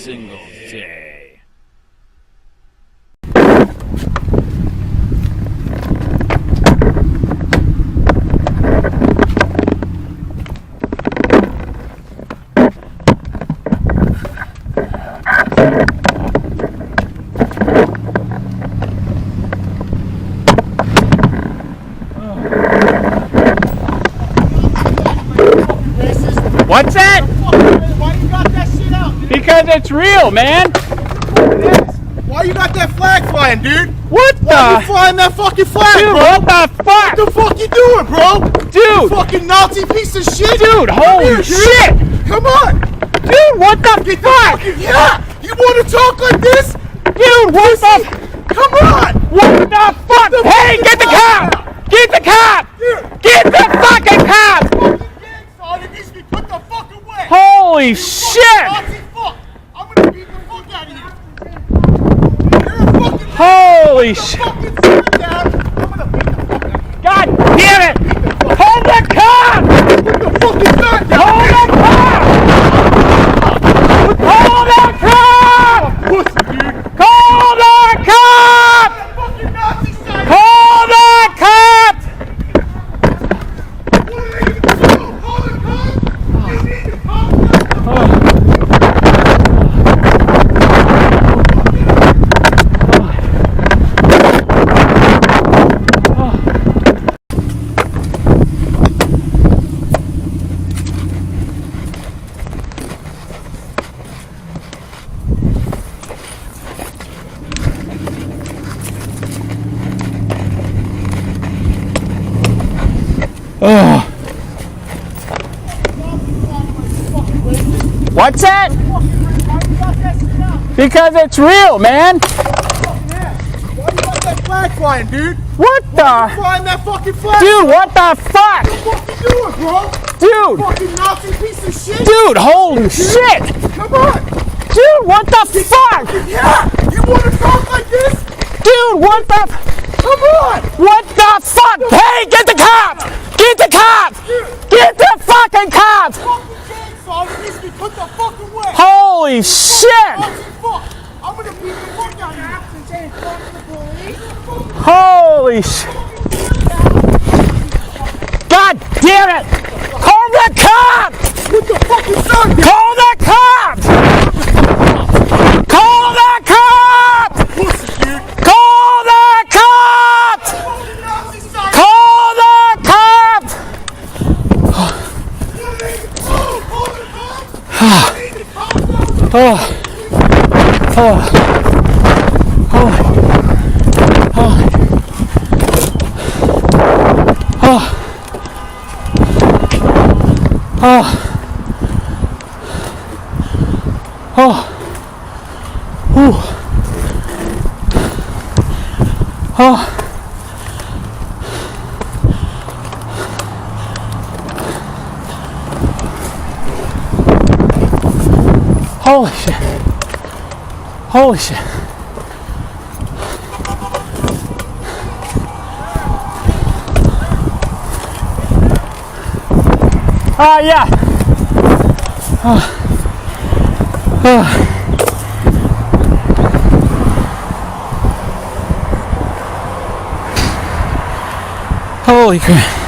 single day. What's that? Why you got that shit out, dude? Because it's real, man. Why you got that flag flying, dude? What the? Why you flying that fucking flag, Dude, bro? what the fuck? What the fuck you doing, bro? Dude. You fucking Nazi piece of shit. Dude, holy shit. Come on. Dude, what the fuck? Yeah. You want to talk like this? Dude, what the? Come on. What the fuck? Hey, get the cop! Get the cop! Get the fucking cop! Put the fuck away. Holy shit! Nazi fuck. I'm gonna beat the fuck out of you. You're a fucking Holy shit! fucking sit down. I'm gonna beat the fuck out of you. God damn it! Hold the cop! Put the fucking gun down. Hold the cop! Hold the cop! Pussy, dude. Call the cop! Fucking Nazi side. Call the cop! What are they gonna do? Call the cops? You need to call the What's that? Because it's real, man. Why you got that flag flying, dude? What the? Flying that fucking flag. Dude, what the fuck? What you doing, bro? Dude, Fucking Nazi piece of shit. dude, holy shit. Come on. Dude, what the fuck? Yeah. You want to talk like this? Dude, what the? Come on. What the fuck? Hey, get the cops! Get the cops! Get the fucking cops! Fucking chainsaw. It needs to be put the fuck away. Holy shit! Nazi fuck. I'm gonna beat the fuck out of you. Holy shit! God damn it! Call the cops! What the fucking son? Call the cops! Call the cops! Pussy, dude. Call the cops! Fucking Nazi side. Call the cops! Holy shit. Holy shit. Yeah. Holy crap.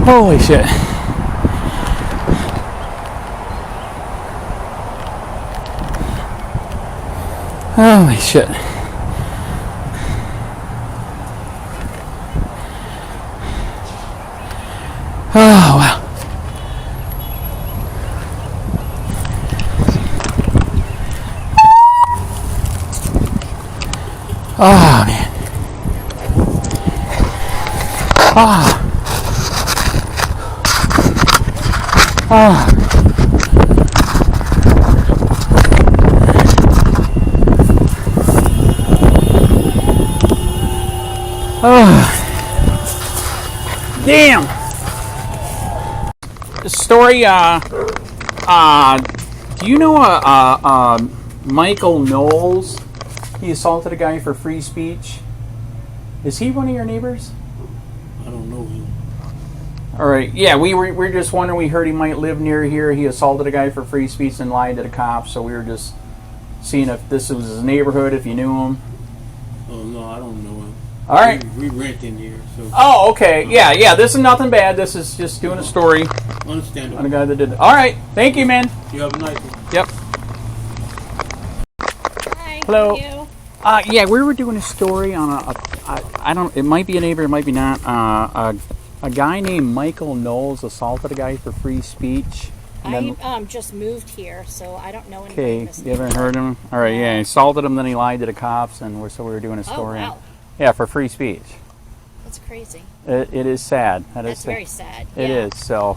Holy shit. Holy shit. Oh, wow. Oh, man. Ah. Ah. Oh. Damn. The story, do you know Michael Knowles? He assaulted a guy for free speech. Is he one of your neighbors? I don't know him. All right. Yeah, we're just wondering. We heard he might live near here. He assaulted a guy for free speech and lied to the cops. So we were just seeing if this was his neighborhood, if you knew him. Oh no, I don't know him. All right. We rent in here, so. Oh, okay. Yeah. This is nothing bad. This is just doing a story Understandable. on a guy that did it. All right. Thank you, man. You have a nice one. Yep. Hi. Hello. How are you? Yeah, we were doing a story on I don't. It might be a neighbor. It might be not. A guy named Michael Knowles assaulted a guy for free speech. And I just moved here, so I don't know anything. okay, you haven't heard him? All right, yeah, he assaulted him, then he lied to the cops, and we were doing a story. Oh, wow. Yeah, for free speech. That's crazy. It is sad. That's very sad. It yeah. is. So,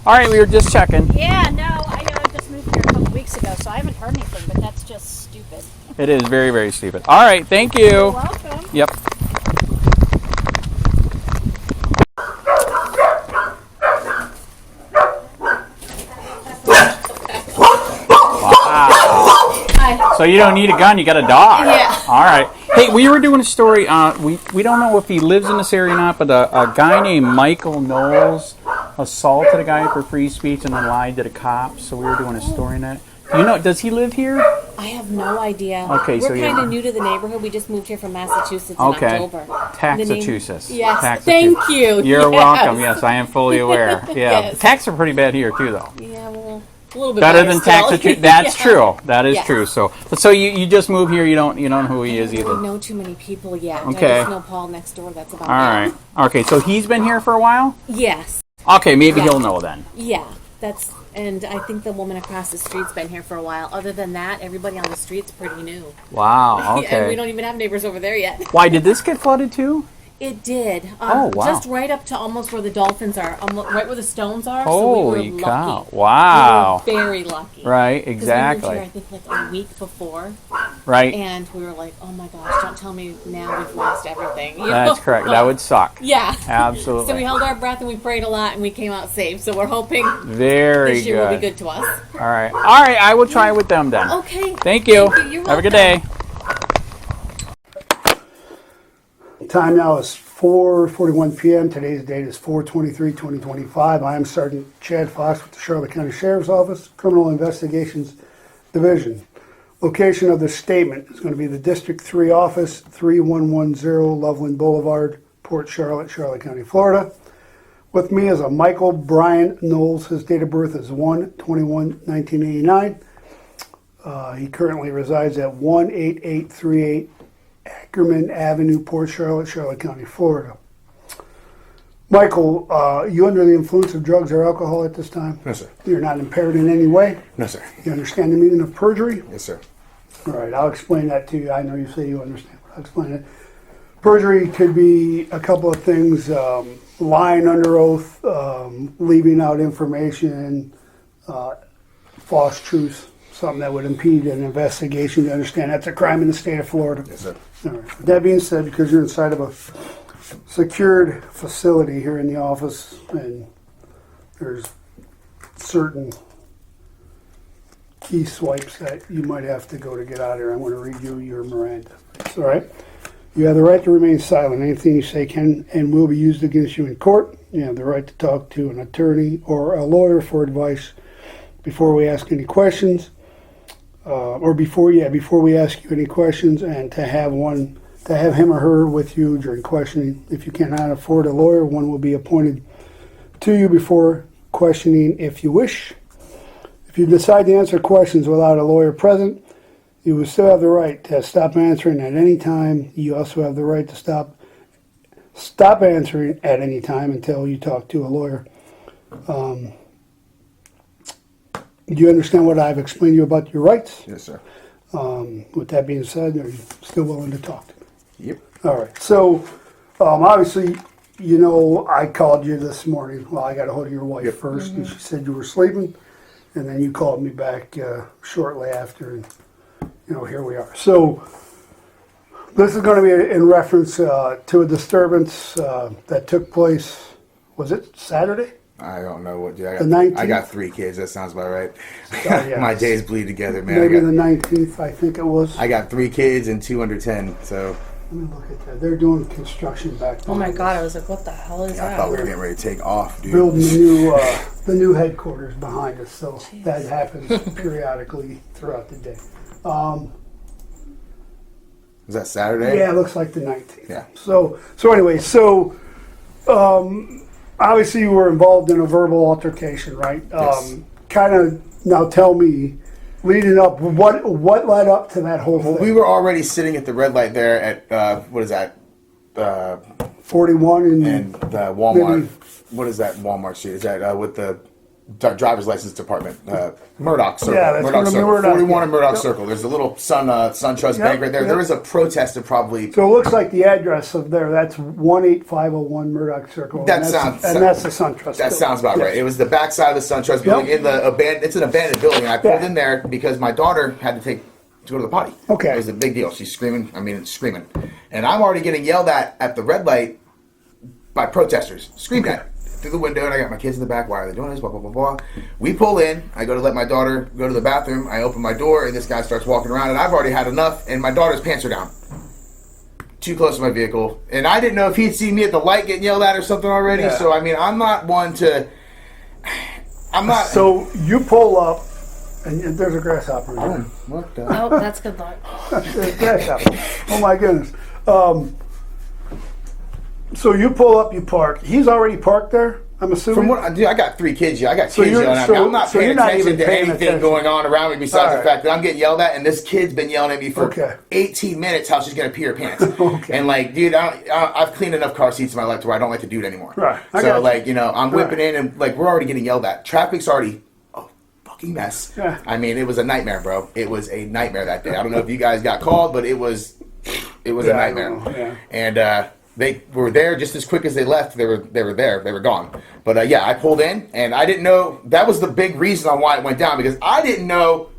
all right, we were just checking. Yeah, no, I just moved here a couple weeks ago, so I haven't heard anything, but that's just stupid. It is very, very stupid. All right, thank you. You're welcome. Yep. Hi. So you don't need a gun, you got a dog. Yeah. All right. Hey, we were doing a story. We don't know if he lives in this area or not, but a guy named Michael Knowles assaulted a guy for free speech and then lied to the cops. So we were doing a story on that. Do you know? Does he live here? I have no idea. Okay, we're so kind you- of new to the neighborhood. We just moved here from Massachusetts in Okay. October. Taxachusetts. Yes, Taxachusetts. thank you. You're Yes. welcome. Yes, I am fully aware. Yeah, Yes. taxes are pretty bad here too, though. Yeah, well, a little bit Better than still. Taxachusetts. That's Yeah. true. That is Yes. true. So you just moved here. You don't know who he is I either. don't know too many people yet. Okay. I just know Paul next door. That's about All right. Okay. So he's been here for a while. Yes. Okay. Maybe Yeah. he'll know then. Yeah. And I think the woman across the street's been here for a while. Other than that, everybody on the street's pretty new. Wow. And we Okay. don't even have neighbors over there yet. Why did this get flooded too? It did. Oh, wow. Just right up to almost where the dolphins are, right where the stones are. Holy so we were cow! lucky. Wow. We were very lucky. Right. 'Cause we moved Exactly. here, I think like a week before, Right. and we were like, "Oh my gosh! Don't tell me now we've lost everything." You That's know? correct. That would suck. Yeah. Absolutely. So we held our breath and we prayed a lot and we came out safe. So we're hoping Very this year will be good. good to us. All right. All right. I will try with them then. Okay. Thank you. You're Have a good welcome. day. Time now is 4:41 p.m. Today's date is 4/23/2025. I am Sergeant Chad Fox with the Charlotte County Sheriff's Office, Criminal Investigations Division. Location of the statement is going to be the District 3 Office, 3110 Loveland Boulevard, Port Charlotte, Charlotte County, Florida. With me is a Michael Brian Knowles. His date of birth is 1/21/1989. He currently resides at 18838 Ackerman Avenue, Port Charlotte, Charlotte County, Florida. Michael, you under the influence of drugs or alcohol at this time? No, sir. You're not impaired in any way? No, sir. You understand the meaning of perjury? Yes, sir. All right, I'll explain that to you. I know you say you understand, but I'll explain it. Perjury could be a couple of things, lying under oath, leaving out information, false truths, something that would impede an investigation. You understand that's a crime in the state of Florida? Yes, sir. All right. With that being said, because you're inside of a secured facility here in the office, and there's certain key swipes that you might have to go to get out of here, I want to read you your Miranda. All right? You have the right to remain silent. Anything you say can and will be used against you in court. You have the right to talk to an attorney or a lawyer for advice before we ask any questions. Before we ask you any questions, and to have him or her with you during questioning. If you cannot afford a lawyer, one will be appointed to you before questioning if you wish. If you decide to answer questions without a lawyer present, you will still have the right to stop answering at any time. You also have the right to stop answering at any time until you talk to a lawyer. Do you understand what I've explained to you about your rights? Yes, sir. With that being said, are you still willing to talk to me? Yep. All right. So, obviously, you know, I called you this morning. Well, I got a hold of your wife first, and she said you were sleeping, and then you called me back shortly after, and here we are. So, this is going to be in reference to a disturbance that took place. Was it Saturday? I don't know what. Dude, The 19th? I got 3 kids. That sounds about right. yeah. My days bleed together, man. Maybe the 19th, I think it was. I got 3 kids and 2 under 10. So Let me look at that. They're doing construction back there. Oh my god, I was like, what the hell is I that? thought we were getting ready to take off, dude. Building the new headquarters behind us, so that happens periodically throughout the day. Is that Saturday? Yeah, it looks like the 19th. Yeah. So anyway, obviously you were involved in a verbal altercation, right? Yes. Kind of now tell me, leading up, what led up to that whole Well, thing? we were already sitting at the red light there at what is that? 41 And Walmart. Maybe- What is that Walmart street? Is that with the driver's license department? Murdoch Circle. Yeah, that's Murdoch where Circle. Murdoch, 41 yeah. and Murdoch Yep. Circle. There's a little SunTrust Yep, Bank right there. yep. There was a protest of probably. So it looks like the address of there, that's 18501 Murdoch Circle. That and sounds- that's the SunTrust. That sounds about Yes. right. It was the backside of the SunTrust building in the it's an abandoned building. And I pulled Yeah. in there because my daughter had to go to the potty. Okay. It was a big deal. She's screaming. Screaming. And I'm already getting yelled at the red light by protesters. Screamed at through the window, and I got my kids in the back. Why are they doing this? Blah, blah, blah, blah. We pull in. I go to let my daughter go to the bathroom. I open my door, and this guy starts walking around, and I've already had enough, and my daughter's pants are down. Too close to my vehicle. And I didn't know if he'd seen me at the light getting yelled at or something already. Yeah. So, I mean, I'm not one to... I'm not... So you pull up, and there's a grasshopper in there. What the... Nope, that's good luck. There's a grasshopper. Oh my goodness. So you pull up, you park. He's already parked there, I'm assuming? From what dude, I got 3 kids. Yeah, I got So kids you're- yelling at so- me. I'm not so paying you're not attention even to paying anything attention. going on around me besides All the right. fact that I'm getting yelled at, and this kid's been yelling at me for Okay. 18 minutes how she's gonna pee her pants. Okay. And like, dude, I've cleaned enough car seats in my life to where I don't like to do it anymore. Right. I So got you. like, I'm whipping in, and like we're already getting yelled at. Traffic's already a fucking mess. Yeah. I mean, it was a nightmare, bro. It was a nightmare that day. I don't know if you guys got called, but it was a Yeah, I nightmare. know, yeah. And they were there just as quick as they left. They were there. They were gone. But yeah, I pulled in, and I didn't know. That was the big reason on why it went down, because I didn't know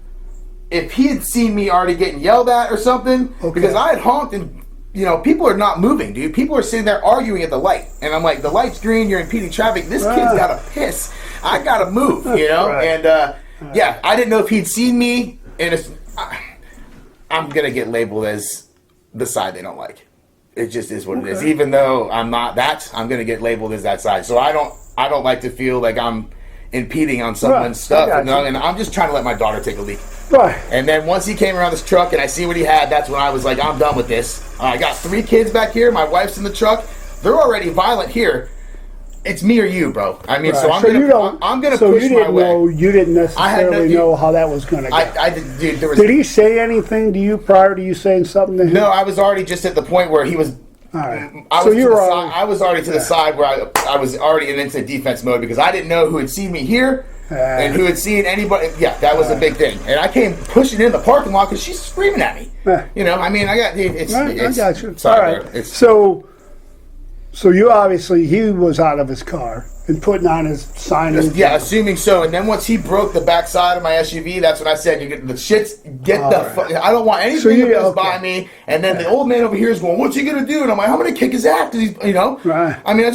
if he had seen me already getting yelled at or something. Okay. Because I had honked, and people are not moving, dude. People are sitting there arguing at the light, and I'm like, the light's green. You're impeding traffic. This kid's gotta piss. I gotta move. Right. And yeah, I didn't know if he'd seen me, and I'm gonna get labeled as the side they don't like. It just is what it is. Even though I'm not that, I'm gonna get labeled as that side. So I don't like to feel like I'm impeding on someone's stuff. I got you. And I'm just trying to let my daughter take a leak. Right. And then once he came around this truck and I see what he had, that's when I was like, I'm done with this. I got 3 kids back here. My wife's in the truck. They're already violent here. It's me or you, bro. I mean, so I'm gonna so push you my didn't way. know, you didn't necessarily you- know how that was going to go. Dude, there was Did he say anything to you prior to you saying something to him? no. I was already just at the point where he was. All right. I So was you to were the already- side, I was already to the side where I was already in instant defense mode because I didn't know who had seen me here and who had seen anybody. Yeah, that was a big thing. And I came pushing in the parking lot because she's screaming at me. I mean, I got it's. Right, I got you. Sorry, All right. bro. It's, So you obviously, he was out of his car and putting on his signage. yeah, assuming so. And then once he broke the backside of my SUV, that's when I said, "You get the shits. Get the. Fuck. I don't want anything you- that goes okay. by me." And then the old man over here is going, "What's he gonna do?" And I'm like, "I'm gonna kick his ass." 'Cause he's, Right. I mean,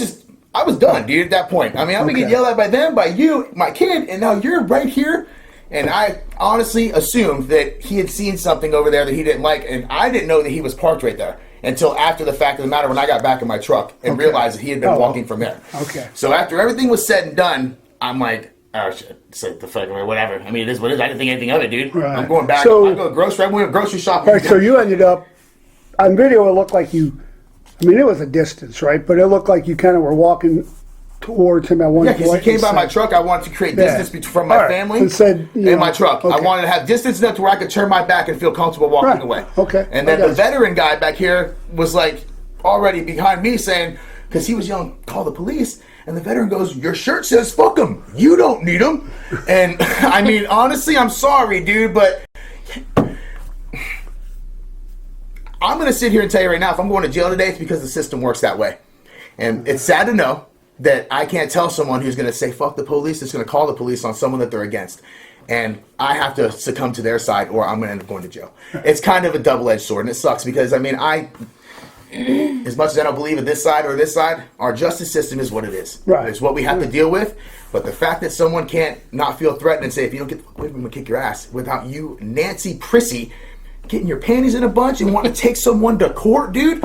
I was done, dude. At that point, I mean, I'm gonna get Okay. yelled at by them, by you, my kid, and now you're right here. And I honestly assumed that he had seen something over there that he didn't like, and I didn't know that he was parked right there until after the fact of the matter when I got back in my truck and realized that he had been walking from there. Okay. So after everything was said and done, I'm like, oh shit, it's like the fuck or whatever. I mean, it is what it is. I didn't think anything of it, dude. Right. I'm going back. So- I'm going grocery. I'm going grocery shopping. All right, so you ended up, on video it looked like you, I mean it was a distance, right? But it looked like you kind of were walking towards him at one Yeah, point. because he came by and my said- truck. I wanted to create Yeah. distance from my All right. family And said, you and know, my truck. I okay. wanted to have distance enough to where I could turn my back and feel comfortable walking Right. away. Okay. And I then got the you. veteran guy back here was like already behind me saying, because he was yelling, "Call the police." And the veteran goes, "Your shirt says fuck him. You don't need him." And I mean, honestly, I'm sorry, dude, but I'm going to sit here and tell you right now, if I'm going to jail today, it's because the system works that way. And it's sad to know that I can't tell someone who's going to say, fuck the police, that's going to call the police on someone that they're against. And I have to succumb to their side or I'm going to end up going to jail. It's kind of a double-edged sword, and it sucks because, I mean, as much as I don't believe in this side or this side, our justice system is what it is. Right. It's what we have to deal with. But the fact that someone can't not feel threatened and say, if you don't get the fuck away from me, I'm gonna kick your ass, without you, Nancy Prissy, getting your panties in a bunch and want to take someone to court, dude.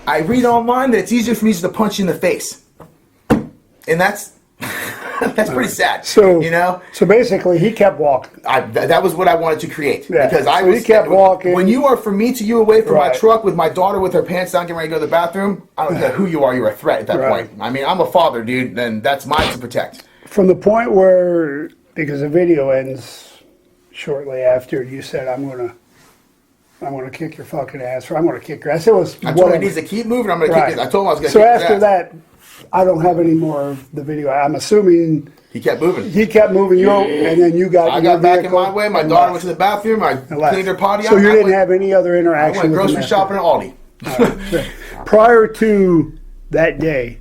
I read online that it's easier for me just to punch you in the face. And that's that's pretty sad. So you know. So basically, he kept walking. That was what I wanted to create. Yeah. Because So he kept walking. When you are from me to you away from my Right. truck with my daughter with her pants down, getting ready to go to the bathroom, I don't care who you are. You're a threat at that Right. point. I mean, I'm a father, dude, and that's mine to protect. From the point where, because the video ends shortly after, you said, I'm gonna kick your fucking ass, or I'm gonna kick your ass. It was I told him whatever. he needs to keep moving. I'm gonna Right. kick it. I told him I was gonna So kick his after ass. that, I don't have any more of the video. I'm assuming He kept moving. he kept moving you, and then you got I in your got back in vehicle my way. My and daughter left. went to the bathroom. I And left. cleaned her potty So out. you I didn't went- have any other I interaction went with grocery him shopping at Aldi. after? Prior to that day,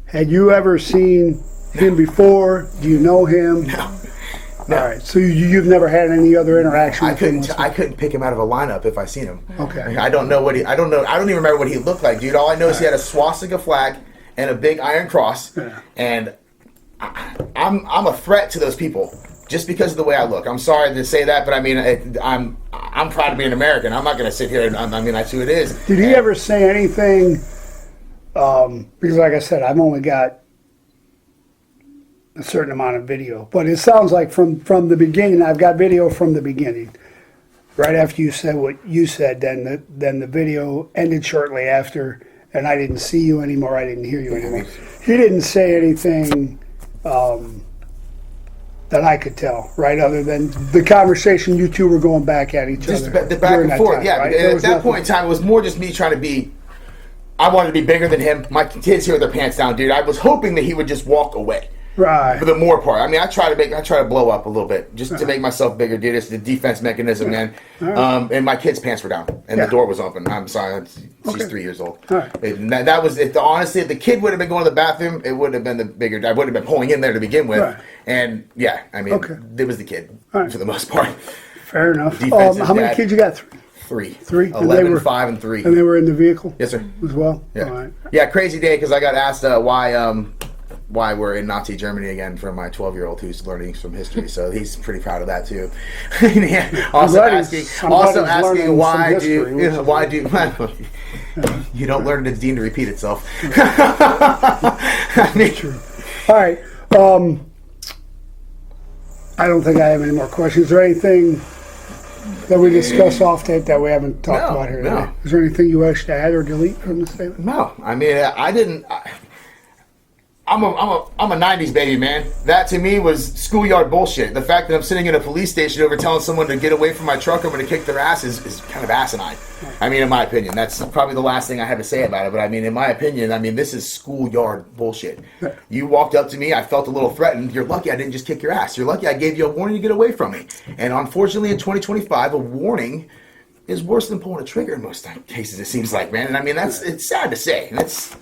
had you ever seen him before? Do you know him? No. All right. So you've never had any other interaction I with him? couldn't pick him out of a lineup if I seen him. Okay. I don't know what he. I don't know. I don't even remember what he looked like, dude. All I know is he had a swastika flag and a big iron cross, Yeah. and I'm a threat to those people just because of the way I look. I'm sorry to say that, but I mean, I'm proud to be an American. I'm not going to sit here and I mean that's who it is. Did he ever say anything? Because, like I said, I've only got a certain amount of video, but it sounds like from the beginning. I've got video from the beginning. Right after you said what you said, then the video ended shortly after, and I didn't see you anymore. I didn't hear you anymore. He didn't say anything that I could tell, right? Other than the conversation you two were going back at each Just other. the back during and that forth, time, yeah. right? Because There at was that nothing- point in time, it was more just me trying to be. I wanted to be bigger than him. My kids here with their pants down, dude. I was hoping that he would just walk away. right? For the more part, I mean, I try to blow up a little bit just to make myself bigger, dude. It's the defense mechanism, man. And my kid's pants were down, and Yeah. the door was open. I'm sorry, she's Okay. 3 years old. All right. And that was it. Honestly, if the kid would have been going to the bathroom, it would have been the bigger. I would have been pulling in there to begin with. Right. And yeah, I mean, Okay. it was the kid All right. for the most part. Fair enough. Defensive How many dad. kids you got? Three. Three? And 11, they were- 5, and 3. And they were in the vehicle Yes, sir. as well? Yeah. All right. Yeah, crazy day because I got asked why we're in Nazi Germany again from my 12-year-old who's learning some history. So he's pretty proud of that too. Yeah. Also glad asking, he's- I'm glad he's learning why some do you, history, which is why do you don't learn it, it's deemed to repeat itself. I mean, All right. I don't think I have any more questions. Is there anything that we discussed off tape that we haven't talked No, about here no. today? Is there anything you wish to add or delete from the statement? no, I mean I didn't. I'm a 90s baby, man. That to me was schoolyard bullshit. The fact that I'm sitting in a police station over telling someone to get away from my truck, I'm going to kick their ass is kind of asinine. I mean, in my opinion, that's probably the last thing I have to say about it. But I mean, in my opinion, this is schoolyard bullshit. You walked up to me, I felt a little threatened. You're lucky I didn't just kick your ass. You're lucky I gave you a warning to get away from me. And unfortunately, in 2025, a warning is worse than pulling a trigger in most cases. It seems like, man. And I mean, it's sad to say. And it's.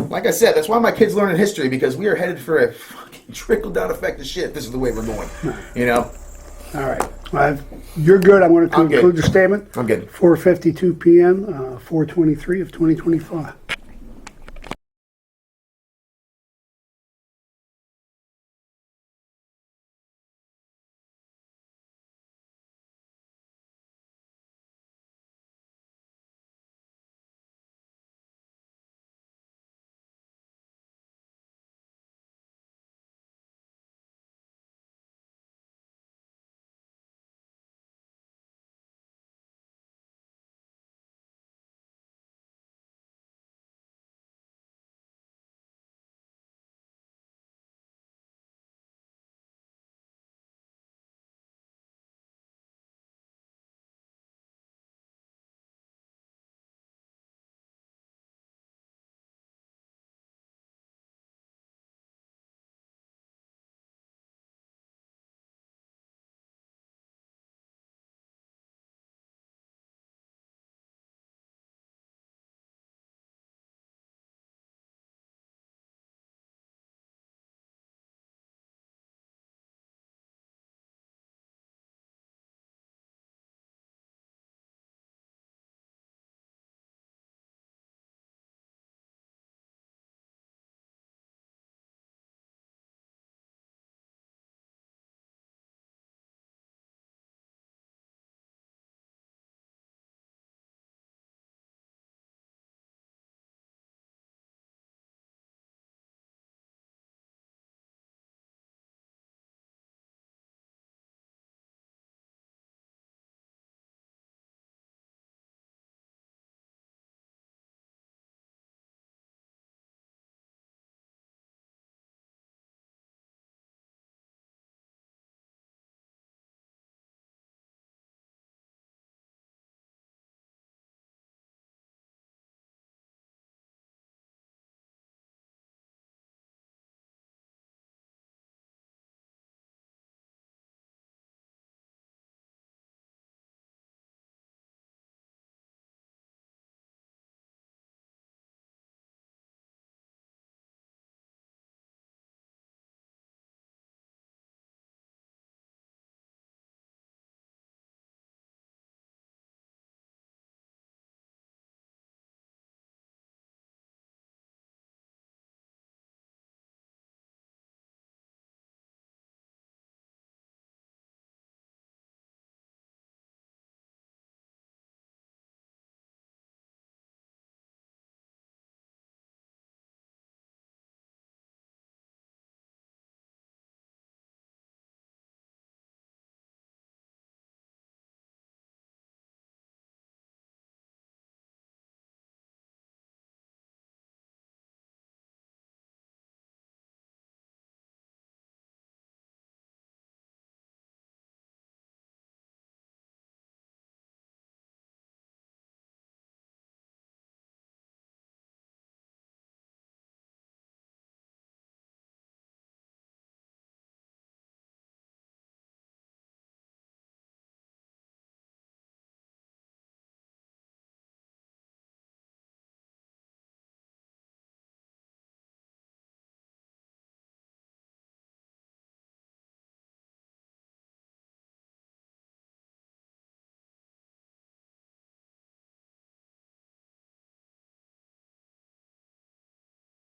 Like I said, that's why my kids learn in history, because we are headed for a fucking trickle-down effect of shit. This is the way we're going, you know? All right. You're good. I'm going to I'm good. conclude your statement. I'm good. 4:52 p.m., 4/23 of 2025.